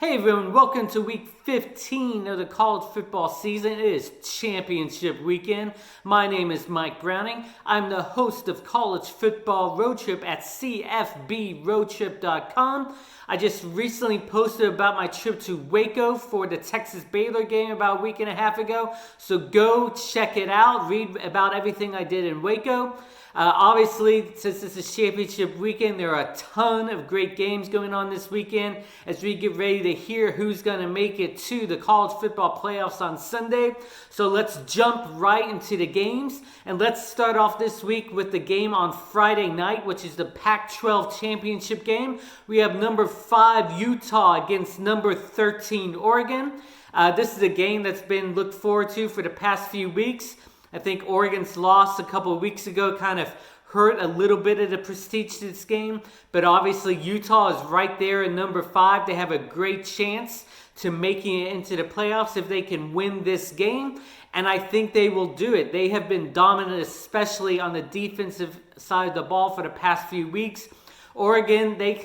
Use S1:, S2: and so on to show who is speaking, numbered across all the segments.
S1: Hey everyone, welcome to week 15 of the college football season. It is championship weekend. My name is Mike Browning. I'm the host of College Football Road Trip at cfbroadtrip.com. I just recently posted about my trip to Waco for the Texas Baylor game about a week and a half ago. So go check it out, read about everything I did in Waco. Obviously, since this is championship weekend, there are a ton of great games going on this weekend as we get ready to hear who's going to make it to the college football playoffs on Sunday. So let's jump right into the games, and let's start off this week with the game on Friday night, which is the Pac-12 championship game. We have number 5 Utah against number 13 Oregon. This is a game that's been looked forward to for the past few weeks. I think Oregon's loss a couple of weeks ago kind of hurt a little bit of the prestige to this game. But obviously Utah is right there in number 5. They have a great chance to making it into the playoffs if they can win this game. And I think they will do it. They have been dominant, especially on the defensive side of the ball for the past few weeks. Oregon, they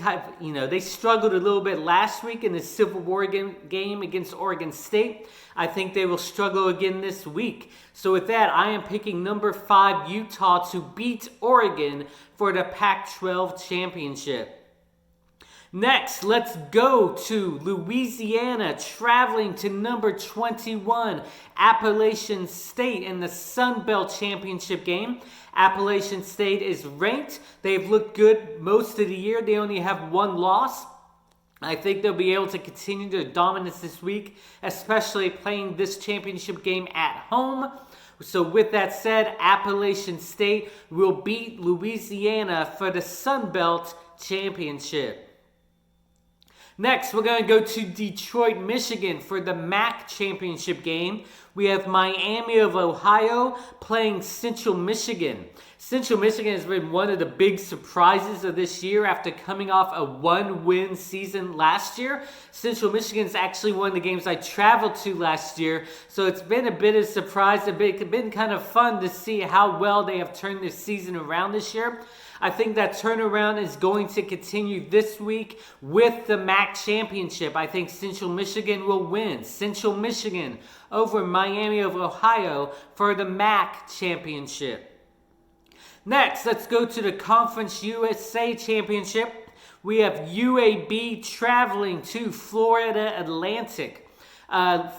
S1: struggled a little bit last week in the Civil War game against Oregon State. I think they will struggle again this week. So with that, I am picking number 5 Utah to beat Oregon for the Pac-12 championship. Next, let's go to Louisiana, traveling to number 21, Appalachian State in the Sun Belt Championship game. Appalachian State is ranked. They've looked good most of the year. They only have one loss. I think they'll be able to continue their dominance this week, especially playing this championship game at home. So with that said, Appalachian State will beat Louisiana for the Sun Belt Championship. Next, we're going to go to Detroit, Michigan for the MAC championship game. We have Miami of Ohio playing Central Michigan. Central Michigan has been one of the big surprises of this year after coming off a 1-win season last year. Central Michigan is actually one of the games I traveled to last year, so it's been a bit of a surprise. It's been kind of fun to see how well they have turned their season around this year. I think that turnaround is going to continue this week with the MAC championship. I think Central Michigan will win. Central Michigan over Miami of Ohio for the MAC championship. Next, let's go to the Conference USA championship. We have UAB traveling to Florida Atlantic.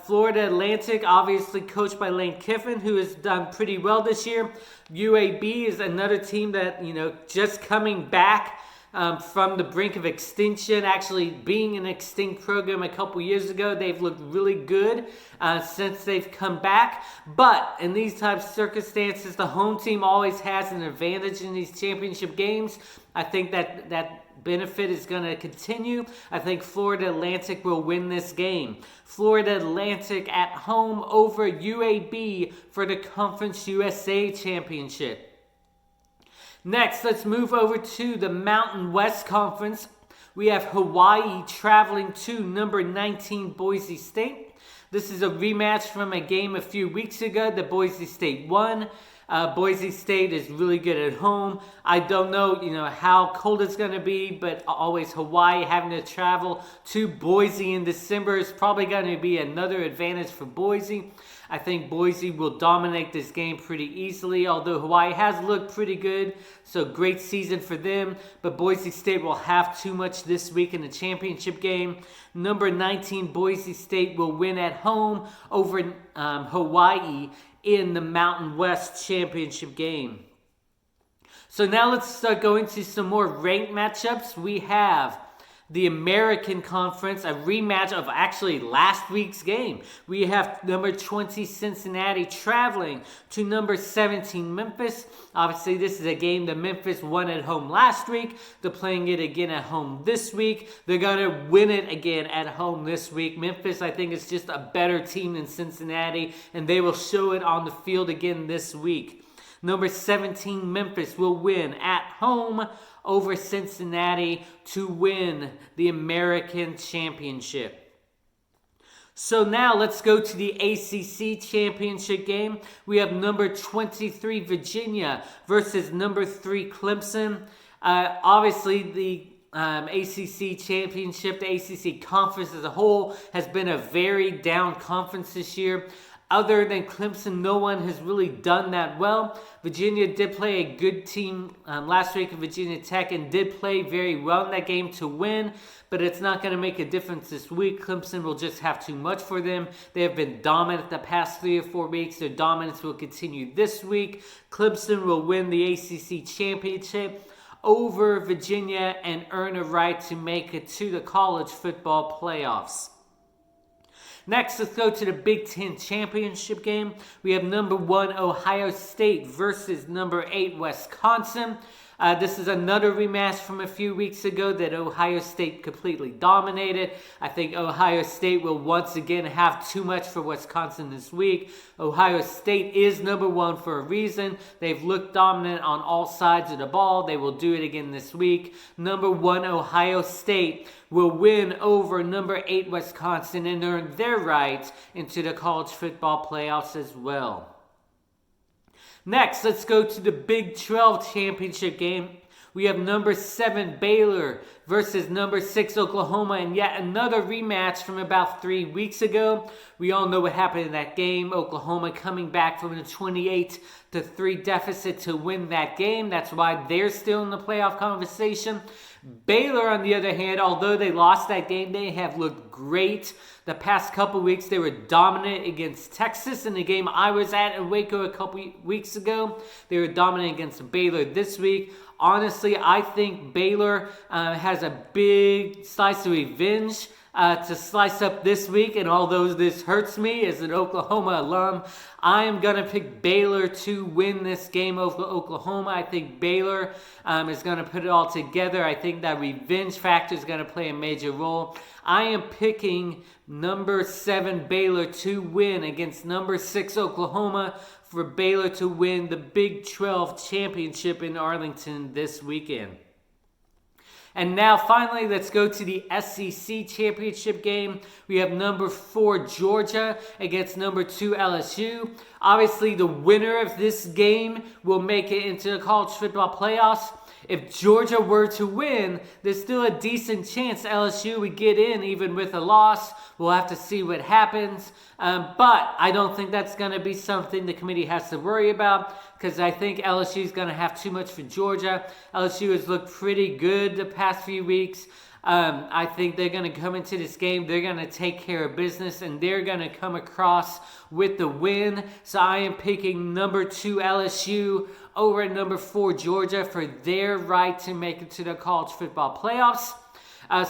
S1: Florida Atlantic, obviously coached by Lane Kiffin, who has done pretty well this year. UAB is another team that, just coming back from the brink of extinction, actually being an extinct program a couple years ago. They've looked really good since they've come back. But in these types of circumstances, the home team always has an advantage in these championship games. I think that benefit is going to continue. I think Florida Atlantic will win this game. Florida Atlantic at home over UAB for the Conference USA championship. Next, let's move over to the Mountain West Conference. We have Hawaii traveling to number 19 Boise State. This is a rematch from a game a few weeks ago that Boise State won. Boise State is really good at home. I don't know, how cold it's going to be, but always Hawaii having to travel to Boise in December is probably going to be another advantage for Boise. I think Boise will dominate this game pretty easily, although Hawaii has looked pretty good, so great season for them. But Boise State will have too much this week in the championship game. Number 19 Boise State will win at home over Hawaii in the Mountain West championship game. So now let's start going to some more ranked matchups. We have the American Conference, a rematch of actually last week's game. We have number 20 Cincinnati traveling to number 17 Memphis. Obviously, this is a game that Memphis won at home last week. They're playing it again at home this week. They're going to win it again at home this week. Memphis, I think, is just a better team than Cincinnati, and they will show it on the field again this week. Number 17 Memphis will win at home over Cincinnati to win the American Championship. So now let's go to the ACC Championship game. We have number 23 Virginia versus number 3 Clemson. Obviously, the ACC championship. The ACC conference as a whole has been a very down conference this year. Other than Clemson, no one has really done that well. Virginia did play a good team last week at Virginia Tech and did play very well in that game to win, but it's not going to make a difference this week. Clemson will just have too much for them. They have been dominant the past 3 or 4 weeks. Their dominance will continue this week. Clemson will win the ACC championship over Virginia and earn a right to make it to the college football playoffs. Next, let's go to the Big Ten championship game. We have number 1 Ohio State versus number 8 Wisconsin. This is another rematch from a few weeks ago that Ohio State completely dominated. I think Ohio State will once again have too much for Wisconsin this week. Ohio State is number 1 for a reason. They've looked dominant on all sides of the ball. They will do it again this week. Number 1 Ohio State will win over number 8 Wisconsin and earn their right into the college football playoffs as well. Next, let's go to the Big 12 championship game. We have number 7 Baylor versus number 6 Oklahoma, and yet another rematch from about 3 weeks ago. We all know what happened in that game. Oklahoma coming back from a 28-3 deficit to win that game. That's why they're still in the playoff conversation. Baylor, on the other hand, although they lost that game, they have looked great. The past couple weeks, they were dominant against Texas in the game I was at in Waco a couple weeks ago. They were dominant against Baylor this week. Honestly, I think Baylor has a big slice of revenge to slice up this week, and although this hurts me as an Oklahoma alum, I am going to pick Baylor to win this game over Oklahoma. I think Baylor is going to put it all together. I think that revenge factor is going to play a major role. I am picking number 7 Baylor to win against number 6 Oklahoma, for Baylor to win the Big 12 championship in Arlington this weekend. And now, finally, let's go to the SEC championship game. We have number 4 Georgia against number 2 LSU. Obviously, the winner of this game will make it into the college football playoffs. If Georgia were to win, there's still a decent chance LSU would get in even with a loss. We'll have to see what happens. But I don't think that's going to be something the committee has to worry about, because I think LSU is going to have too much for Georgia. LSU has looked pretty good the past few weeks. I think they're going to come into this game, they're going to take care of business, and they're going to come across with the win. So I am picking number 2 LSU over number 4 Georgia for their right to make it to the college football playoffs.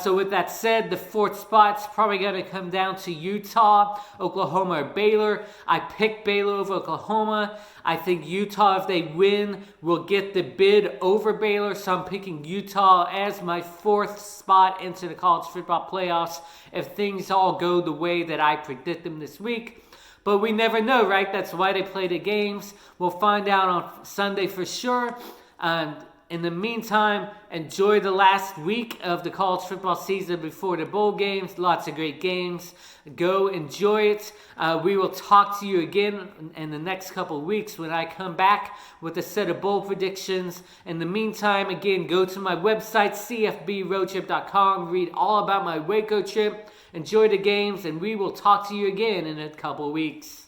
S1: So with that said, the 4th spot's probably going to come down to Utah, Oklahoma, or Baylor. I picked Baylor over Oklahoma. I think Utah, if they win, will get the bid over Baylor. So I'm picking Utah as my 4th spot into the college football playoffs if things all go the way that I predict them this week. But we never know, right? That's why they play the games. We'll find out on Sunday for sure. And in the meantime, enjoy the last week of the college football season before the bowl games. Lots of great games. Go enjoy it. We will talk to you again in the next couple of weeks when I come back with a set of bowl predictions. In the meantime, again, go to my website, cfbroadtrip.com. Read all about my Waco trip. Enjoy the games, and we will talk to you again in a couple of weeks.